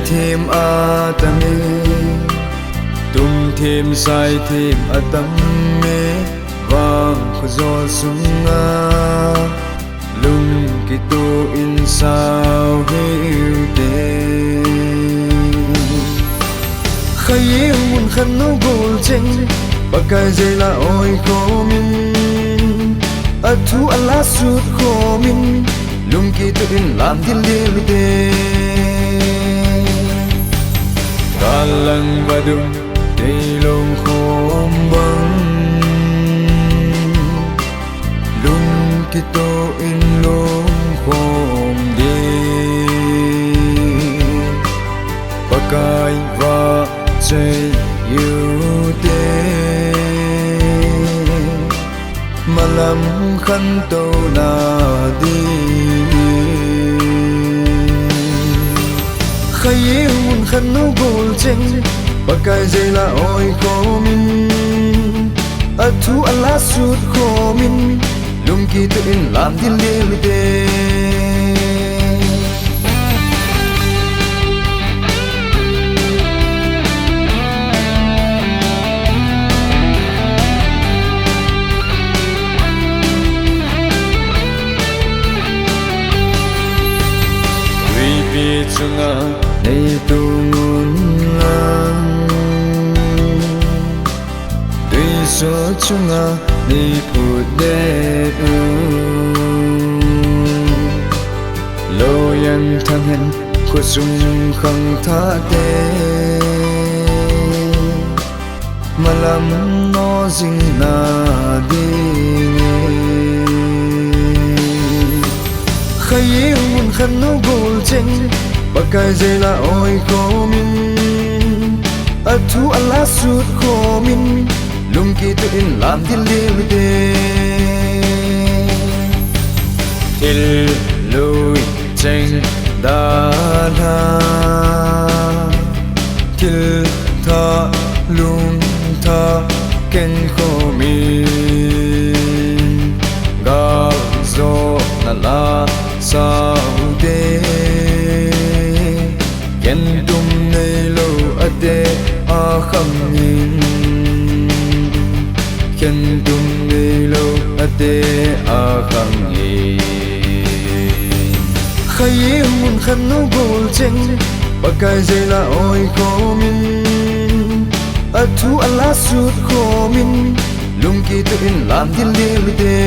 thêm atami tum thêm sai thêm atame vang khu gió sunga lung ki tu in sao hiu te khayi mun khan no gol cheng bakai zela oi ko min athu ala sut ko min lung ki tu in lam dil dil te kalang badum tei long khom bang lung ki tu in long khom de bakai va chei yu te malam khan to na di khayi mun khan no gol cheng bakai zela oi ko min athu ala sut ko min lung ki tu in lam dil dil te chunga nei tu ngun lang tui so chunga nei pu de u lo yan thang hen khu sung khang tha te malam no jing na di khayi mun khan no gol cheng bakai zela oi ko min athu ala sut ko min lung ki tu in lam dil dil te til lui cheng da na til tha lung tha ken ko min ga zo na la sao de ken tum nei lo ate a kham nin ken tum nei lo ate a kham nin khayi mun khan no gol cheng bakai zela oi ko min athu ala sut ko min lung ki tu in lam dil dil te